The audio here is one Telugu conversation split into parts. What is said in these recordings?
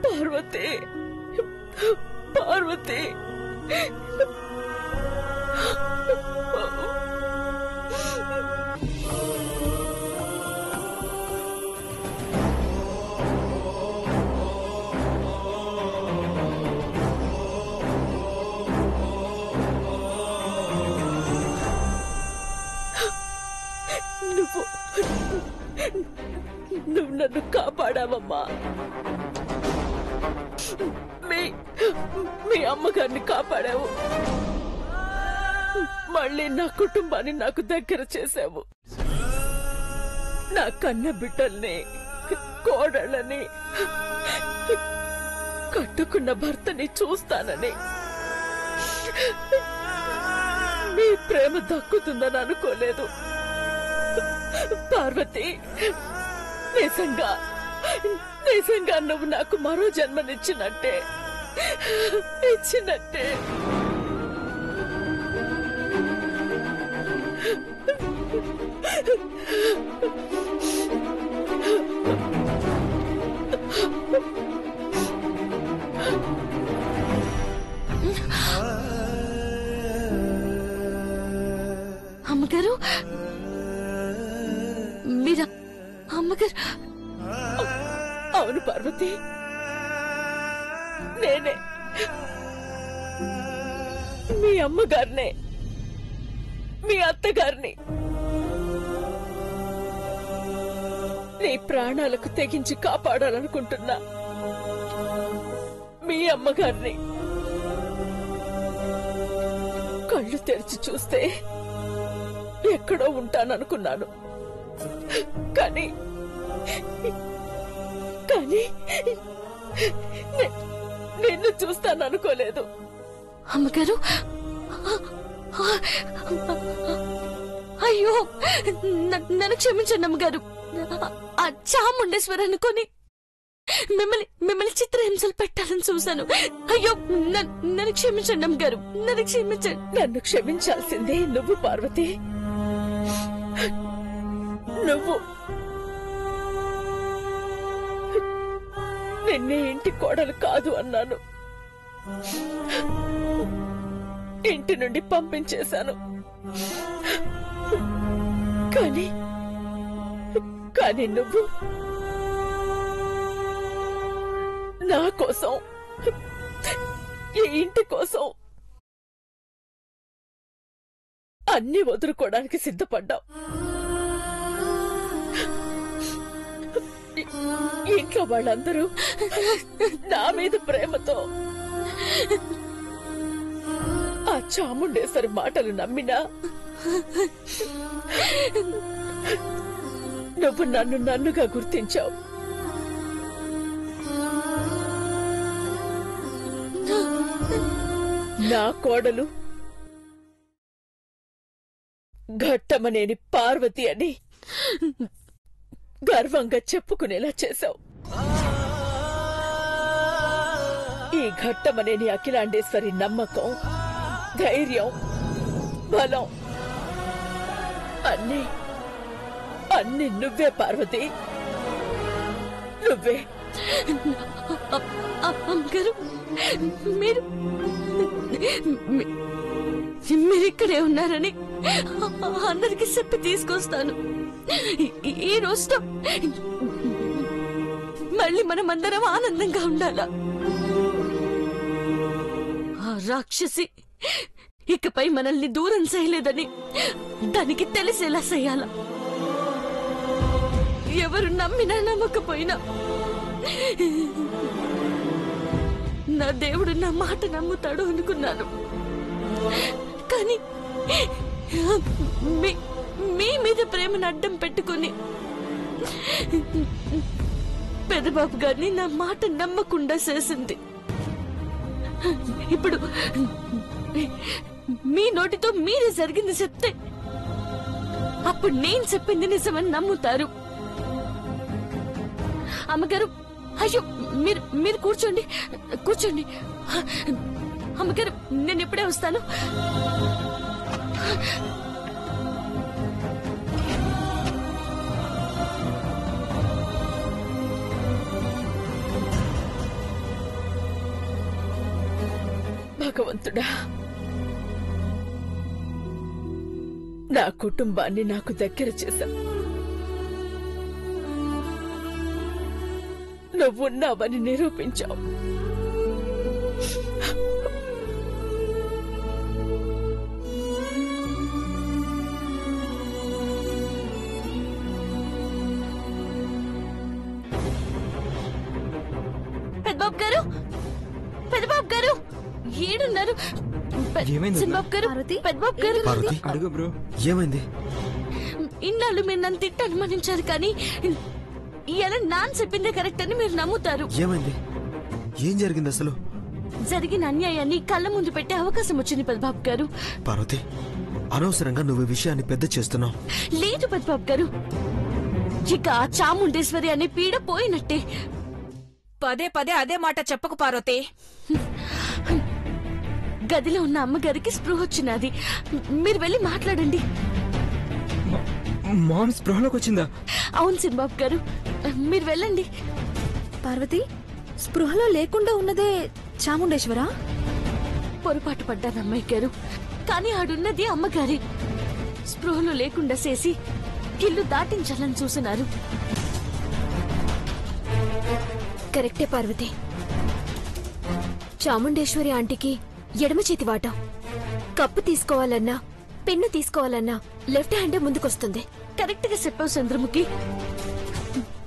పార్వతి, పార్వతి, నువ్వు నన్ను కాపాడావమ్మా. మీ అమ్మగారిని కాపాడావు. మళ్ళీ నా కుటుంబాన్ని నాకు దగ్గర చేశావు. నా కన్న బిడ్డల్ని, కోడళ్ళని, కట్టుకున్న భర్తని చూస్తానని, నీ ప్రేమ దక్కుతుందని అనుకోలేదు పార్వతి. నిజంగా నిజంగా నువ్వు నాకు మరో జన్మనిచ్చినట్టే, ఇచ్చినట్టే. అమ్మగారు, మీరా అమ్మగారు? అవును పార్వతి, నేనే మీ అమ్మగారినే, మీ అత్తగారిని. నీ ప్రాణాలకు తెగించి కాపాడాలనుకుంటున్నా మీ అమ్మగారిని. కళ్ళు తెరిచి చూస్తే ఎక్కడో ఉంటాననుకున్నాను, కానీ కానీ నిన్ను చూస్తాననుకోలేదు. అమ్మగారు, అయ్యో నన్ను క్షమించండి అమ్మగారు. ఆ చాముండేశ్వరి అనుకొని మిమ్మల్ని చిత్రహింసలు పెట్టాలని చూశాను. అయ్యో నన్ను క్షమించండి అమ్మగారు, నన్ను క్షమించండి. నన్ను క్షమించాల్సిందే నువ్వు పార్వతి. నువ్వు నిన్నే ఇంటి కోడలు కాదు అన్నాను, ఇంటి నుండి పంపించేశాను. కానీ కానీ నువ్వు నా కోసం, ఈ ఇంటి కోసం అన్ని వదులుకోవడానికి సిద్ధపడ్డావు. ఇంట్లో వాళ్ళందరూ నా మీద ప్రేమతో ఆ చాముండేశ్వరి మాటలు నమ్మినా నువ్వు నన్ను నన్నుగా గుర్తించావు. నా కోడలు ఘట్టమనేని పార్వతి అని గర్వంగా చెప్పుకునేలా చేశావు. ఈ ఘట్టమనేని అఖిలాండేశ్వరి నమ్మకం, ధైర్యం, బలం అన్నీ అన్నీ నువ్వే పార్వతి, నువ్వే. అమ్మగారు, మీరు ఇక్కడే ఉన్నారని అందరికి చెప్పి తీసుకొస్తాను. ఈ రోజుతో మళ్ళీ మనమందరం ఆనందంగా ఉండాలా. ఆ రాక్షసి ఇకపై మనల్ని దూరం చేయలేదని దానికి తెలిసేలా చేయాల. ఎవరు నమ్మినా నమ్మకపోయినా నా దేవుడు నా మాట నమ్ముతాడు అనుకున్నాను. కానీ మీ మీద ప్రేమను అడ్డం పెట్టుకుని పెదబాబు గారిని నా మాట నమ్మకుండా చేసింది. ఇప్పుడు మీ నోటితో మీరే జరిగింది చెప్తే అప్పుడు నేను చెప్పింది నిజమని నమ్ముతారు. అమ్మగారు, అయ్యో మీరు మీరు కూర్చోండి, కూర్చోండి. అమ్మగారు, నేను ఇప్పుడే వస్తాను. భగవంతుడా, నా కుటుంబాన్ని నాకు దగ్గర చేశావు. నువ్వున్నావని నిరూపించావు. పెద్దబాబు గారు, పెద్దబాబు గారు ఏడున్నారు? చిన్నబాబు గారు, పెద్దబాబు గారు. అడుగు బ్రో, ఏమైంది? ఇన్నాళ్ళు మీరు నన్ను తిట్టి అనుమానించారు, కానీ ఇలా నాన్న చెప్పిందే కరెక్ట్ అని మీరు నమ్ముతారు. ఏమైంది? ఏం జరిగింది అసలు? జరిగిన అన్యాయాన్ని కళ్ళ ముందు పెట్టే అవకాశం వచ్చింది పెద్దబాబు గారు. పార్వతి, అనవసరంగా నువ్వు ఈ విషయాన్ని పెద్ద చేస్తున్నావు. లేదు పెద్దబాబు గారు, ఇక ఆ చాముండేశ్వరి అనే పీడ పోయినట్టే. పదే పదే అదే మాట చెప్పకు పార్వతి. గదిలో ఉన్న అమ్మగారికి స్పృహ వచ్చినది. మీరు వెళ్ళి మాట్లాడండి. మామ్ స్పృహలోకి వచ్చిందా? అవును సింబాబు గారు, మీరు వెళ్ళండి. పార్వతి, స్పృహలో లేకుండా ఉన్నదే చాముండేశ్వరా? పొరపాటు పడ్డాను అమ్మాయి గారు, కానీ ఆడున్నది అమ్మగారి. స్పృహలో లేకుండా చేసి ఇల్లు దాటించాలని చూసినారు. కరెక్టే పార్వతి. చాముండేశ్వరి ఆంటీకి ఎడమ చేతి వాటం. కప్పు తీసుకోవాలన్నా, పెన్ను తీసుకోవాలన్నా లెఫ్ట్ హ్యాండే ముందుకొస్తుంది. కరెక్ట్ గా చెప్పావు చంద్రముఖి.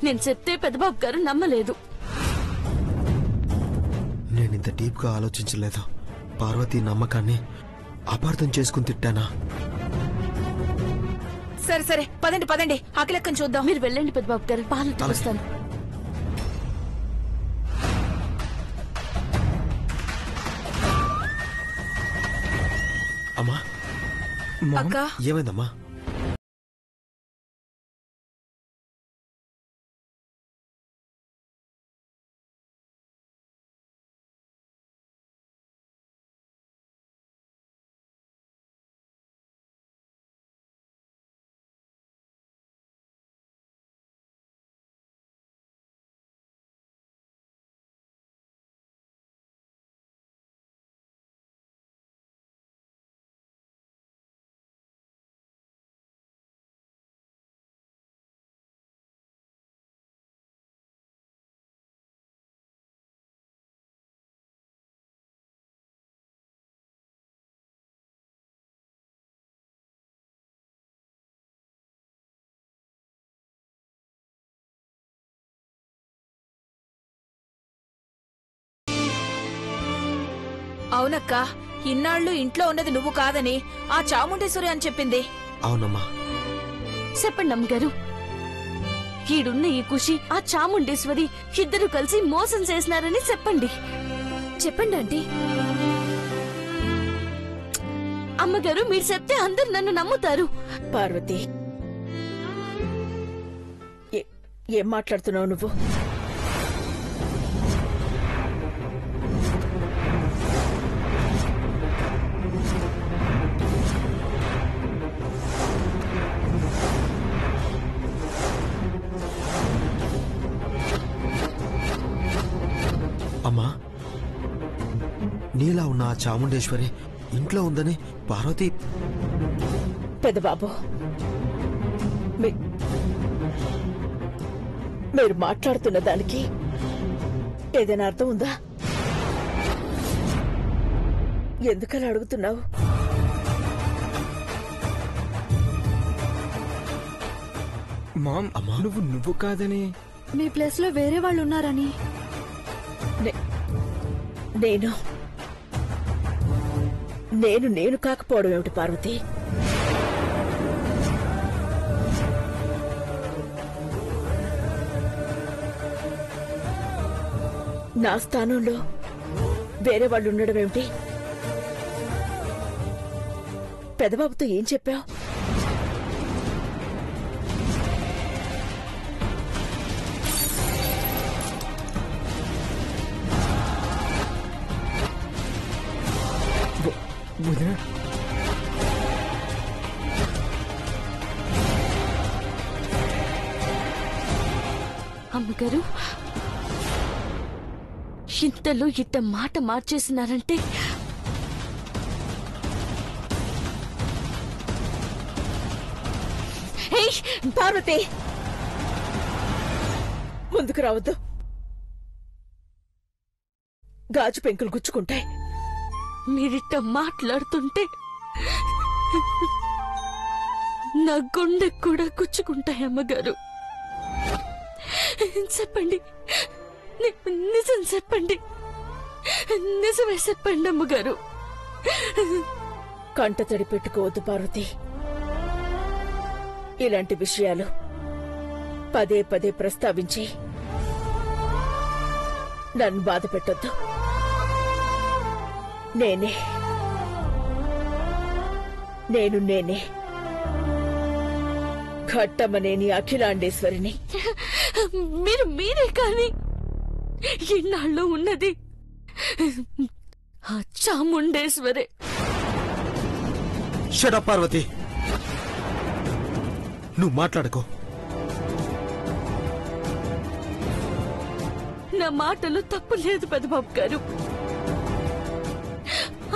నేను చెప్తే పెద్దబాబు గారు నమ్మలేదు. నేనింత డీప్ గా ఆలోచించలేదు. పార్వతి నమ్మకాన్ని అపార్థం చేసుకుని తిట్టానా? సరే సరే, పదండి పదండి, ఆకలెక్కని చూద్దాం. మీరు వెళ్ళండి పెద్దబాబు గారు, పాలు వస్తాను. అమ్మా, అక్క, ఏమైందమ్మా? అవునక్క, ఇన్నాళ్ళు ఇంట్లో ఉన్నది నువ్వు కాదని ఆ చాముండేశ్వరి అని చెప్పింది. అవునమ్మా. చెప్పండి అమ్మగారు, ఈడున్న ఈ ఖుషి ఆ చాముండేశ్వరి ఇద్దరు కలిసి మోసం చేసినారని చెప్పండి. చెప్పండి ఆంటీ. అమ్మగారు, మీరు చెప్తే అందరు నన్ను నమ్ముతారు. పార్వతి, ఏం మాట్లాడుతున్నావు నువ్వు? అమ్మా, నీలా ఉన్న ఆ చాముండేశ్వరి ఇంట్లో ఉందని పార్వతి. పెద్దబాబు, మీరు మాట్లాడుతున్న దానికి ఏదైనా అర్థం ఉందా? ఎందుకలా అడుగుతున్నావు? మామ్, అమ్మా, నువ్వు కాదని. మీ ప్లేస్ లో వేరే వాళ్ళు ఉన్నారని. నేను కాకపోవడం ఏమిటి పార్వతి? నా స్థానంలో వేరే వాళ్ళు ఉండడం ఏమిటి? పెద్దబాబుతో ఏం చెప్పావు? వదిన అమ్మగారు ఇంతలో ఇట్ట మాట మార్చేసినారంటే ఏయ్, పార్వతి ముందుకు రావద్దు. గాజు పెంకులు గుచ్చుకుంటాయి. మీరిట్ట మాట్లాడుతుంటే నా గుండె కూడా గుచ్చుకుంటాయి అమ్మగారు. చెప్పండి, నిజం చెప్పండి, నిజమే చెప్పండి అమ్మగారు. కంట తడి పెట్టుకోవద్దు పార్వతి. ఇలాంటి విషయాలు పదే పదే ప్రస్తావించి నన్ను బాధ పెట్టొద్దు. నేనే ఘట్టమనేని అఖిలాండేశ్వరిని. మీరే కాని ఇన్నాళ్ళు ఉన్నది ఆ చాముండేశ్వరే. షట్ అప్ పార్వతి, నువ్వు మాట్లాడుకో. నా మాటలు తప్పు లేదు పెద్దబాబు గారు.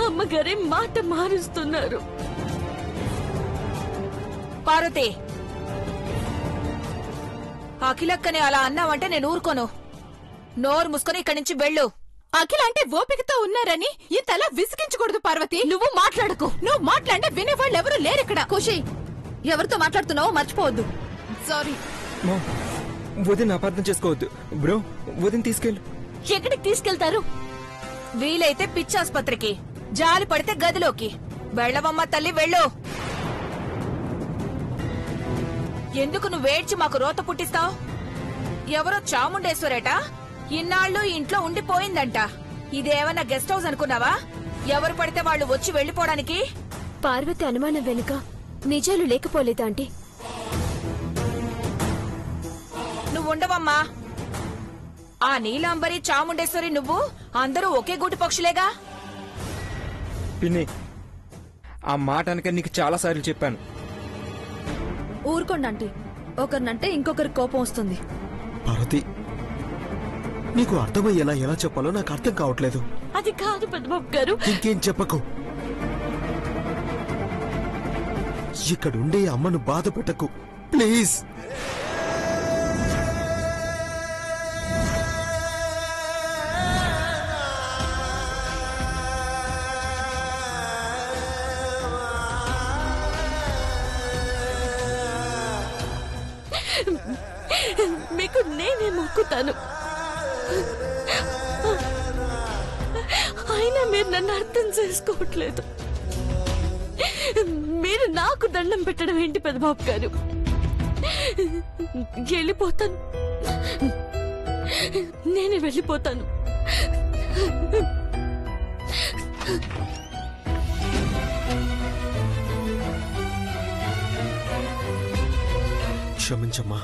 అమ్మగారే మాట మారుస్తున్నారు. పార్వతి, అఖిలక్కని అలా అన్నావంటే నేను ఊరుకోను. నోరు మూసుకొని ఇక్కడి నుంచి వెళ్ళు. అఖిల అంటే ఓపికతో ఉన్నారని ఇంతలా విసిగించకూడదు పార్వతి. నువ్వు మాట్లాడకు. నువ్వు మాట్లాడినా వినేవాళ్ళు ఎవరు లేరిక్కడ. ఖుషి, ఎవరితో మాట్లాడుతున్నావో మర్చిపోవద్దు. సారీ. వదిన అపార్థం చేసుకోవద్దు. బ్రో, వదిన తీసుకెళ్ళు. ఎక్కడికి తీసుకెళ్తారు? వీలైతే పిచ్చాసుపత్రికి, జాలి పడితే గదిలోకి. వెళ్ళవమ్మ తల్లి, వెళ్ళు. ఎందుకు నువ్వేడ్చి మాకు రోత పుట్టిస్తావు? ఎవరో చాముండేశ్వరేట ఇన్నాళ్ళు ఇంట్లో ఉండిపోయిందంట. ఇదేమన్నా గెస్ట్ హౌస్ అనుకున్నావా? ఎవరు పడితే వాళ్ళు వచ్చి వెళ్లిపోవడానికి? పార్వతి అనుమానం వెనుక నిజాలు లేకపోలేదా ఆంటీ? నువ్వుండవమ్మా. ఆ నీలాంబరి, చాముండేశ్వరి నువ్వు అందరూ ఒకే గూటి పక్షులేగా. పిన్ని, ఆ మాట అనక నీకు చాలా సార్లు చెప్పాను. ఊరుకోండి ఆంటీ, ఒకరినంటే ఇంకొకరి కోపం వస్తుంది. పార్వతి, నీకు అర్థమయ్యేలా ఎలా చెప్పాలో నాకు అర్థం కావట్లేదు. అది కాదు పెద్దబాబు గారు. ఇంకేం చెప్పకు. ఇక్కడుండే అమ్మను బాధ పెట్టకు ప్లీజ్. మీకు నేనే మొక్కుతాను. అయినా మీరు నన్ను అర్థం చేసుకోవట్లేదు. మీరు నాకు దండం పెట్టడం ఏంటి పెద్దబాబు గారు? వెళ్ళిపోతాను, నేనే వెళ్ళిపోతాను. క్షమించమ్మా.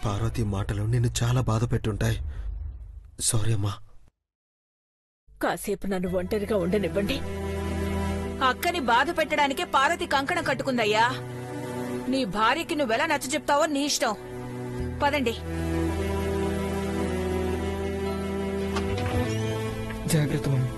పార్వతి మాటలు నిన్ను చాలా బాధ పెట్టుంటాయి. సారీ అమ్మా. కాసేపు నన్ను ఒంటరిగా ఉండనివ్వండి. అక్కని బాధ పెట్టడానికే పార్వతి కంకణం కట్టుకుందయ్యా. నీ భార్యకి నువ్వెలా నచ్చ చెప్తావో నీ ఇష్టం. పదండి. జాగ్రత్త మమ్మీ.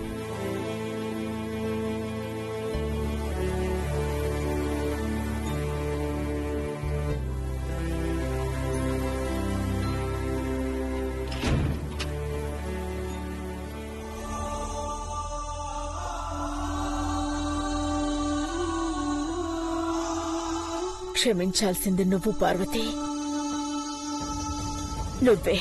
క్షమించాల్సింది నువ్వు పార్వతి, నువ్వే.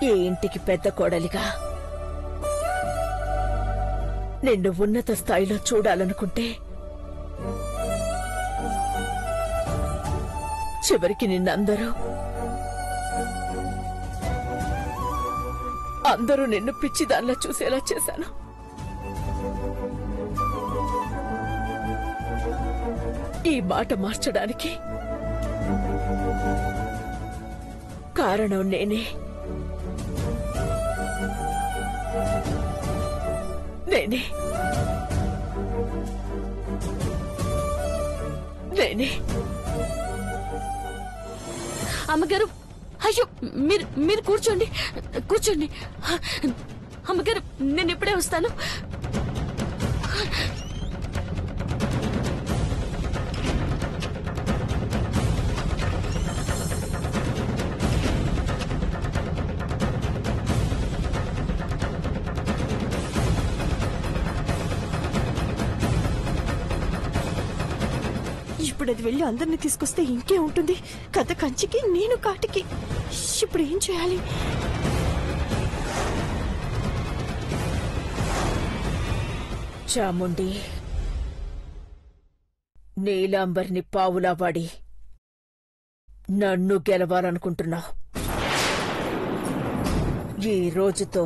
ఈ ఇంటికి పెద్ద కోడలిగా నిన్ను ఉన్నత స్థాయిలో చూడాలనుకుంటే చివరికి నిన్నందరూ నిన్ను పిచ్చిదాన్లా చూసేలా చేశాను. ఈ మాట మార్చడానికి కారణం నేనే. వేణి వేణి అమ్మగారు, అయ్యో మీరు మీరు కూర్చోండి, కూర్చోండి. అమ్మగారు, నేను ఇప్పుడే వస్తాను. ఇప్పుడు అది వెళ్ళి అందరినీ తీసుకొస్తే ఇంకే ఉంటుంది. కథ కంచికి నేను కాటికి. ఇప్పుడు ఏం చేయాలి? చాముండి, నీలాంబర్ని పావులా వాడి నన్ను గెలవాలనుకుంటున్నావు. ఈ రోజుతో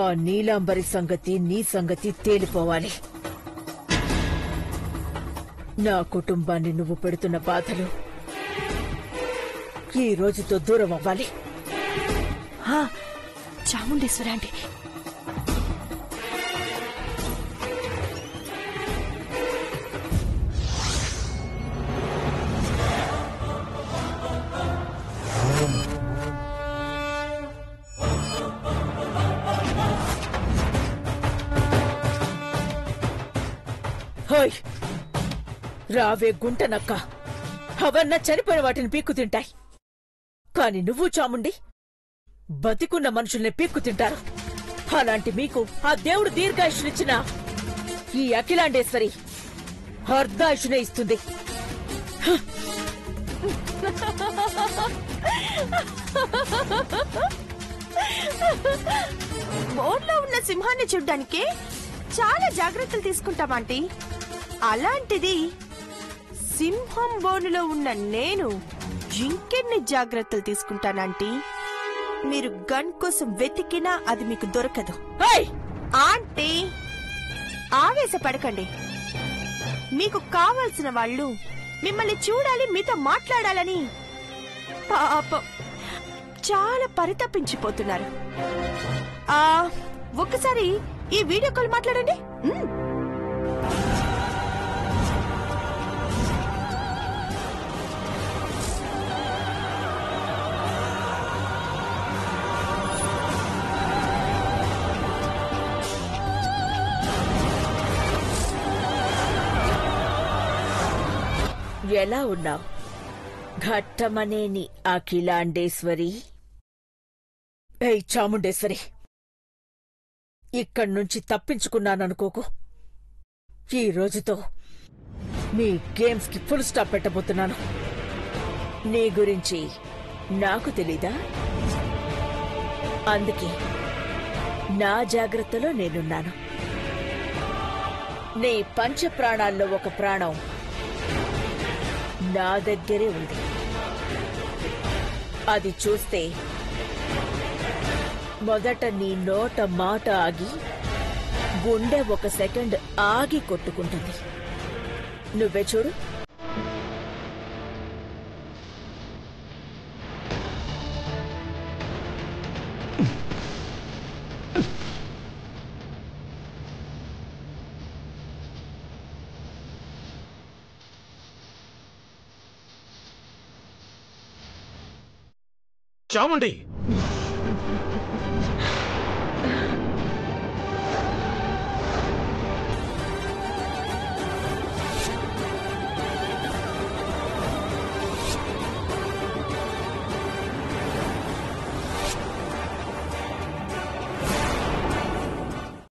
ఆ నీలాంబరి సంగతి నీ సంగతి తేలిపోవాలి. నా కుటుంబాన్ని నువ్వు పెడుతున్న బాధలు ఈ రోజుతో దూరం అవ్వాలి. చాముండేశ్వరి ఆంటీ, హోయ్ రావే గుంటనక్క. అవన్నా చనిపోయిన వాటిని పీక్కు తింటాయి, కాని నువ్వు చాముండి బతికున్న మనుషుల్ని పీక్కు తింటారు. అలాంటి మీకు ఆ దేవుడు దీర్ఘాయుషునిచ్చిన ఈ అఖిలాండేశ్వరి అర్ధాయుషునే ఇస్తుంది. బోర్లో ఉన్న సింహాన్ని చూడ్డానికి చాలా జాగ్రత్తలు తీసుకుంటామాంటీ. అలాంటిది సింహం బోనులో ఉన్న నేను ఇంకెన్ని జాగ్రత్తలు తీసుకుంటానంటీ. మీరు గన్ కోసం వెతికినా అది మీకు దొరకదు. ఆంటీ, ఆవేశపడకండి. మీకు కావాల్సిన వాళ్ళు మిమ్మల్ని చూడాలి, మీతో మాట్లాడాలని పాపం చాలా పరితపించిపోతున్నారు. ఒక్కసారి ఈ వీడియో కాల్ మాట్లాడండి. ఎలా ఉన్నావు ఘట్టమనేని అఖిలాండేశ్వరి? ఏయ్ చాముండేశ్వరి, ఇక్కడ్నుంచి తప్పించుకున్నాననుకోకు. ఈ రోజుతో నీ గేమ్స్ కి ఫుల్ స్టాప్ పెట్టబోతున్నాను. నీ గురించి నాకు తెలీదా? అందుకే నా జాగ్రత్తలో నేనున్నాను. నీ పంచ ప్రాణాల్లో ఒక ప్రాణం నా దగ్గరే ఉంది. అది చూస్తే మొదట నీ నోట మాట ఆగి గుండె ఒక సెకండ్ ఆగి కొట్టుకుంటుంది. నువ్వే చూడు. చాముండి,